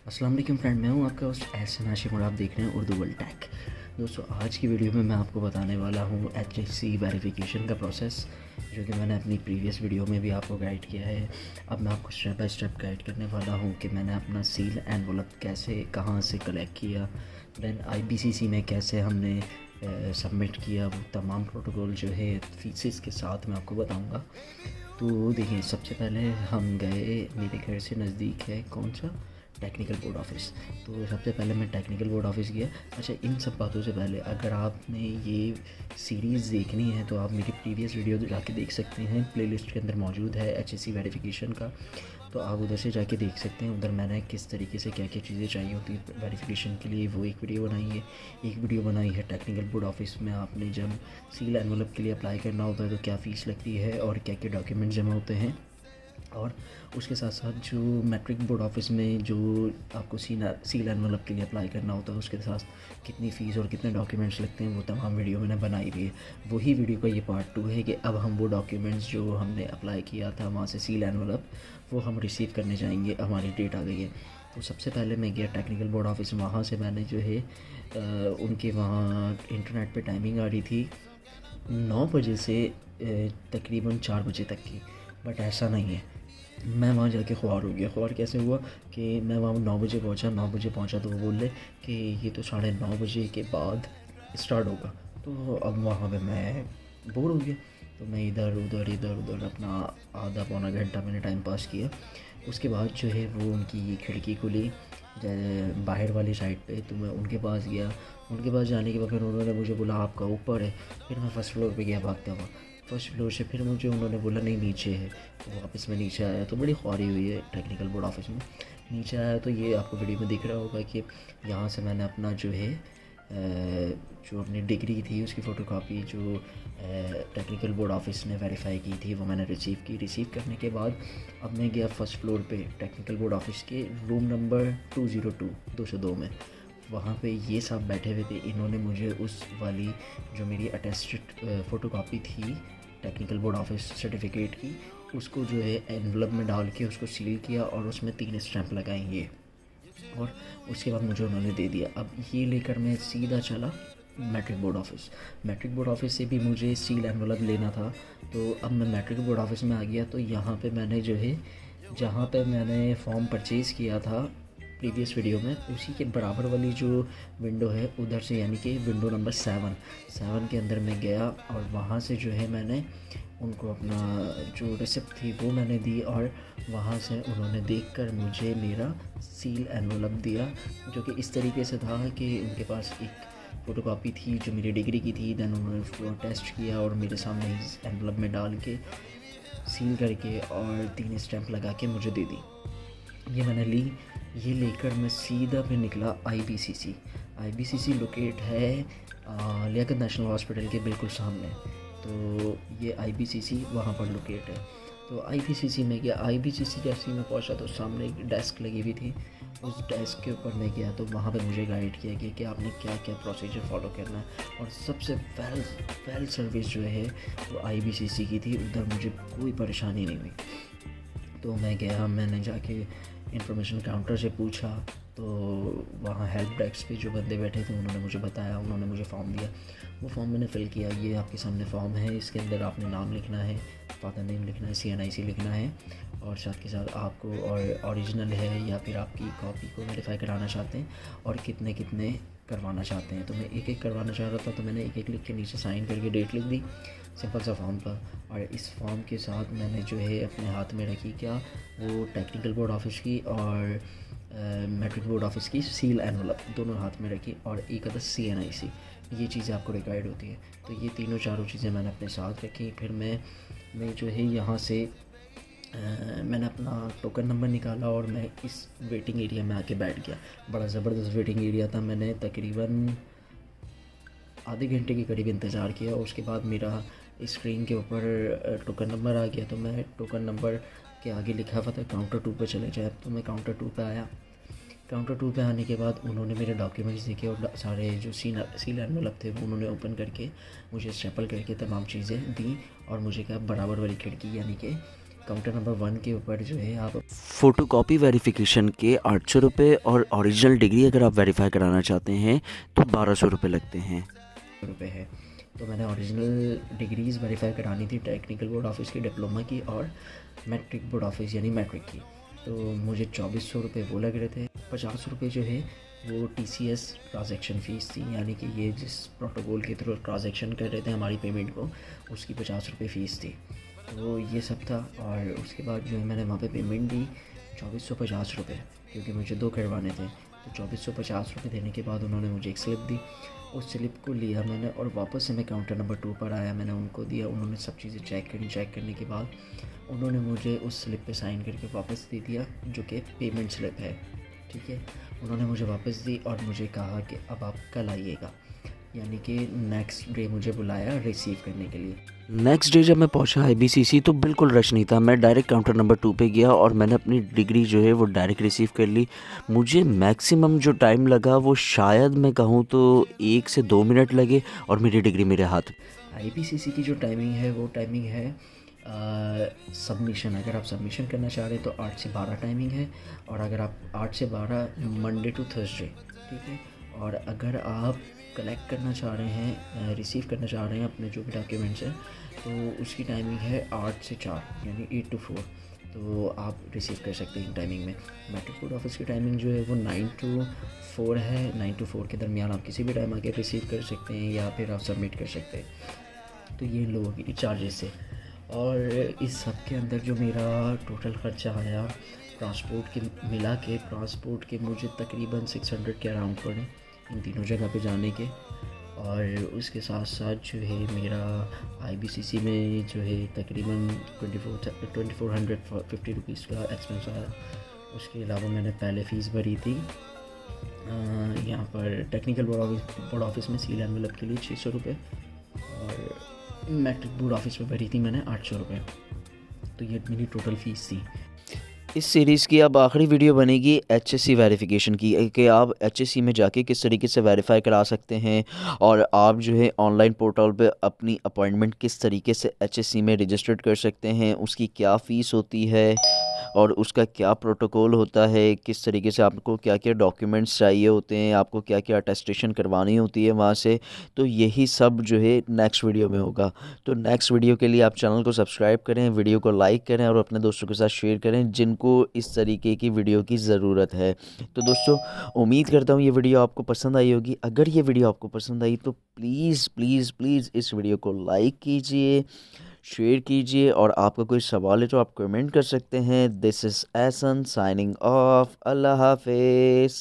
अस्सलाम वालेकुम फ्रेंड, मैं हूं आपका होस्ट एहसन हाशिम और आप देख रहे हैं उर्दू वर्ल्ड टेक। दोस्तों, आज की वीडियो में मैं आपको बताने वाला हूं HSC वेरिफिकेशन का प्रोसेस, जो कि मैंने अपनी प्रीवियस वीडियो में भी आपको गाइड किया है। अब मैं आपको स्टेप बाय स्टेप गाइड करने वाला हूं कि मैंने अपना सील एनवलप कैसे कहां से कलेक्ट किया, दैन IBCC में कैसे हमने सबमिट किया। वो तमाम प्रोटोकॉल जो है फीसेस के साथ मैं आपको बताऊँगा। तो देखिए, सबसे पहले हम गए, मेरे घर से नज़दीक है कौन सा, टेक्निकल बोर्ड ऑफिस। तो सबसे पहले मैं टेक्निकल बोर्ड ऑफिस गया। अच्छा, इन सब बातों से पहले अगर आपने ये सीरीज़ देखनी है तो आप मेरी प्रीवियस वीडियो जाके देख सकते हैं, प्लेलिस्ट के अंदर मौजूद है HSC वेरिफिकेशन का। तो आप उधर से जाके देख सकते हैं। उधर मैंने किस तरीके से क्या क्या चीज़ें चाहिए होती है वेरिफिकेशन के लिए, वो एक वीडियो बनाई है। एक वीडियो बनाई है टेक्निकल बोर्ड ऑफिस में आपने जब सील एनवलप के लिए अप्लाई करना होता है तो क्या फ़ीस लगती है और क्या क्या डॉक्यूमेंट जमा होते हैं। और उसके साथ साथ जो मैट्रिक बोर्ड ऑफिस में जो आपको सील एनवलप के लिए अप्लाई करना होता है, उसके साथ कितनी फ़ीस और कितने डॉक्यूमेंट्स लगते हैं, वो तमाम वीडियो मैंने बनाई हुई है। वही वीडियो का ये पार्ट 2 है कि अब हम वो डॉक्यूमेंट्स जो हमने अप्लाई किया था वहाँ से सील एनवलप, वो हम रिसीव करने जाएंगे। हमारी डेट आ गई है। तो सबसे पहले मैं गया टेक्निकल बोर्ड ऑफिस। वहाँ से मैंने जो है उनके वहाँ इंटरनेट पे टाइमिंग आ रही थी 9 बजे से तकरीबन 4 बजे तक की। बट ऐसा नहीं है। मैं वहाँ जाके ख्वार हो गया। ख्वार कैसे हुआ कि मैं वहाँ 9 बजे पहुँचा। 9 बजे पहुँचा तो वो बोल रहे कि ये तो 9:30 बजे के बाद स्टार्ट होगा। तो अब वहाँ पे मैं बोर हो गया। तो मैं इधर उधर अपना आधा पौना घंटा मैंने टाइम पास किया। उसके बाद जो है वो उनकी खिड़की खुली बाहर वाली साइड पे, तो मैं उनके पास गया। उनके पास जाने के बाद फिर उन्होंने मुझे बोला आपका ऊपर है। फिर मैं फ़र्स्ट फ्लोर पे गया भागता हुआ। फर्स्ट फ्लोर से फिर मुझे उन्होंने बोला नहीं नीचे है। तो वापस मैं नीचे आया तो बड़ी ख्वारी हुई है टेक्निकल बोर्ड ऑफिस में। नीचे आया तो ये आपको वीडियो में दिख रहा होगा कि यहाँ से मैंने अपना जो है जो अपनी डिग्री थी उसकी फ़ोटोकॉपी जो टेक्निकल बोर्ड ऑफिस ने वेरीफाई की थी वो मैंने रिसीव की। रिसीव करने के बाद अब मैं गया फ़र्स्ट फ्लोर पे टेक्निकल बोर्ड ऑफिस के रूम नंबर 202 में। वहाँ पे ये सब बैठे हुए थे। इन्होंने मुझे उस वाली जो मेरी अटेस्टेड फ़ोटोकॉपी थी टेक्निकल बोर्ड ऑफिस सर्टिफिकेट की, उसको जो है एनवलप में डाल के उसको सील किया और उसमें 3 स्टैंप लगाएंगे और उसके बाद मुझे उन्होंने दे दिया। अब ये लेकर मैं सीधा चला matric board office. Matric board office से भी मुझे सील एनवलप लेना था। तो अब मैं मैट्रिक बोर्ड ऑफिस में आ गया। तो यहाँ पे मैंने जो है जहाँ पे मैंने फ़ॉर्म परचेज़ किया था प्रीवियस वीडियो में, उसी के बराबर वाली जो विंडो है उधर से, यानी कि विंडो नंबर 7 के अंदर मैं गया और वहाँ से जो है मैंने उनको अपना जो रिसिप्ट थी वो मैंने दी और वहाँ से उन्होंने देखकर मुझे मेरा सील एनवलप दिया, जो कि इस तरीके से था कि उनके पास एक फ़ोटोकॉपी थी जो मेरी डिग्री की थी। दैन उन्होंने उसको टेस्ट किया और मेरे सामने इस एनवलप में डाल के सील करके और 3 स्टैंप लगा के मुझे दे दी। ये मैंने ली। ये लेकर मैं सीधा फिर निकला IBCC लोकेट है लियाकत नेशनल हॉस्पिटल के बिल्कुल सामने। तो ये IBCC वहाँ पर लोकेट है। तो IBCC में गया। IBCC जैसे ही मैं पहुँचा तो सामने एक डेस्क लगी हुई थी। उस डेस्क के ऊपर मैं गया तो वहाँ पे मुझे गाइड किया गया कि आपने क्या क्या प्रोसीजर फॉलो करना है। और सबसे वेल सर्विस जो है वो IBCC की थी। उधर मुझे कोई परेशानी नहीं हुई। तो मैं गया, मैंने जाके इंफॉर्मेशन काउंटर से पूछा। तो वहाँ हेल्प डेस्क पे जो बंदे बैठे थे उन्होंने मुझे बताया, उन्होंने मुझे फॉर्म दिया। वो फॉर्म मैंने फ़िल किया। ये आपके सामने फॉर्म है, इसके अंदर आपने नाम लिखना है, फादर नेम लिखना है, CNIC लिखना है और साथ के साथ आपको और ओरिजिनल है या फिर आपकी कॉपी को वेरीफाई कराना चाहते हैं और कितने कितने करवाना चाहते हैं। तो मैं एक एक करवाना चाह रहा था तो मैंने एक एक लिख के नीचे साइन करके डेट लिख दी सिंपल सा फॉर्म पर। और इस फॉर्म के साथ मैंने जो है अपने हाथ में रखी क्या, वो टेक्निकल बोर्ड ऑफिस की और मैट्रिक बोर्ड ऑफिस की सील एनवलप दोनों हाथ में रखी और एक अदर CNIC। ये चीज़ें आपको रिक्वायर्ड होती है। तो ये तीनों चारों चीज़ें मैंने अपने साथ रखी। फिर मैं जो है यहाँ से मैंने अपना टोकन नंबर निकाला और मैं इस वेटिंग एरिया में आके बैठ गया। बड़ा ज़बरदस्त वेटिंग एरिया था। मैंने तकरीबन आधे घंटे के करीब इंतज़ार किया। उसके बाद मेरा स्क्रीन के ऊपर टोकन नंबर आ गया। तो मैं टोकन नंबर के आगे लिखा हुआ था काउंटर 2 पे चले जाए। तो मैं काउंटर 2 पे आया। काउंटर 2 पे आने के बाद उन्होंने मेरे डॉक्यूमेंट्स देखे और सारे जो सील एनवलप थे वो उन्होंने ओपन करके मुझे स्टेपल करके तमाम चीज़ें दी और मुझे कहा बराबर वाली खिड़की यानी कि काउंटर नंबर 1 के ऊपर जो है आप फ़ोटोकॉपी वेरिफिकेशन के 800 रुपये और ओरिजिनल डिग्री अगर आप वेरीफाई कराना चाहते हैं तो 1200 रुपये लगते हैं है। तो मैंने ओरिजिनल डिग्रीज़ वेरीफाई करानी थी टेक्निकल बोर्ड ऑफिस की, डिप्लोमा की और मैट्रिक बोर्ड ऑफिस यानी मैट्रिक की। तो मुझे 2400 रुपये वो लग रहे थे। 50 रुपये जो है वो TCS ट्रांजैक्शन फ़ीस थी, यानी कि ये जिस प्रोटोकॉल के थ्रू ट्रांजैक्शन कर रहे थे हमारी पेमेंट को, उसकी 50 रुपये फ़ीस थी। तो ये सब था। और उसके बाद जो है मैंने वहाँ पे पेमेंट दी 2450 रुपये, क्योंकि मुझे 2 करवाने थे। तो 2450 रुपये देने के बाद उन्होंने मुझे एक स्लिप दी। उस स्लिप को लिया मैंने और वापस से मैं काउंटर नंबर 2 पर आया, मैंने उनको दिया। उन्होंने सब चीज़ें चेक करी। चेक करने के बाद उन्होंने मुझे उस स्लिप पे साइन करके वापस दे दिया, जो कि पेमेंट स्लिप है। ठीक है, उन्होंने मुझे वापस दी और मुझे कहा कि अब आप कल आइएगा, यानी कि नेक्स्ट डे मुझे बुलाया रिसीव करने के लिए। नेक्स्ट डे जब मैं पहुंचा IBCC तो बिल्कुल रश नहीं था। मैं डायरेक्ट काउंटर नंबर 2 पे गया और मैंने अपनी डिग्री जो है वो डायरेक्ट रिसीव कर ली। मुझे मैक्सिमम जो टाइम लगा वो शायद मैं कहूँ तो 1 से 2 मिनट लगे और मेरी डिग्री मेरे हाथ। IBCC की जो टाइमिंग है वो टाइमिंग है सबमिशन। अगर आप सबमिशन करना चाह रहे हैं तो 8 से 12 टाइमिंग है, और अगर आप 8 से 12 मंडे टू थर्सडे, ठीक है। और अगर आप कलेक्ट करना चाह रहे हैं, रिसीव करना चाह रहे हैं अपने जो भी डॉक्यूमेंट्स हैं, तो उसकी टाइमिंग है 8 से 4 यानी 8 to 4। तो आप रिसीव कर सकते हैं इन टाइमिंग में। मैट्रिक बोर्ड ऑफिस की टाइमिंग जो है वो 9 to 4 है। 9 to 4 के दरमियान आप किसी भी टाइम आके रिसीव कर सकते हैं या फिर आप सबमिट कर सकते हैं। तो ये इन लोगों की चार्जेस है। और इस सब के अंदर जो मेरा टोटल ख़र्चा आया ट्रांसपोर्ट के मिला के, ट्रांसपोर्ट के मुझे तकरीबन 600 के अराउंड पड़े इन तीनों जगह पे जाने के। और उसके साथ साथ जो है मेरा IBCC में जो है तकरीबन 2450 रुपीज़ का एक्सपेंस आया। उसके अलावा मैंने पहले फ़ीस भरी थी यहाँ पर टेक्निकल बोर्ड ऑफिस में सील एनवेलप के लिए 600 रुपये, और मैट्रिक बोर्ड ऑफिस में भरी थी मैंने 800 रुपये। तो ये मेरी टोटल फ़ीस थी। इस सीरीज़ की अब आखिरी वीडियो बनेगी HSC वेरिफिकेशन की, कि आप HSC में जाके किस तरीके से वेरीफाई करा सकते हैं और आप जो है ऑनलाइन पोर्टल पे अपनी अपॉइंटमेंट किस तरीके से HSC में रजिस्टर्ड कर सकते हैं, उसकी क्या फ़ीस होती है और उसका क्या प्रोटोकॉल होता है, किस तरीके से आपको क्या क्या डॉक्यूमेंट्स चाहिए होते हैं, आपको क्या क्या अटेस्टेशन करवानी होती है वहाँ से। तो यही सब जो है नेक्स्ट वीडियो में होगा। तो नेक्स्ट वीडियो के लिए आप चैनल को सब्सक्राइब करें, वीडियो को लाइक करें और अपने दोस्तों के साथ शेयर करें जिनको इस तरीके की वीडियो की ज़रूरत है। तो दोस्तों, उम्मीद करता हूँ ये वीडियो आपको पसंद आई होगी। अगर ये वीडियो आपको पसंद आई तो प्लीज़ प्लीज़ प्लीज़ इस वीडियो को लाइक कीजिए, शेयर कीजिए, और आपका कोई सवाल है तो आप कमेंट कर सकते हैं। This is Ehsan signing off. Allah हाफिज़।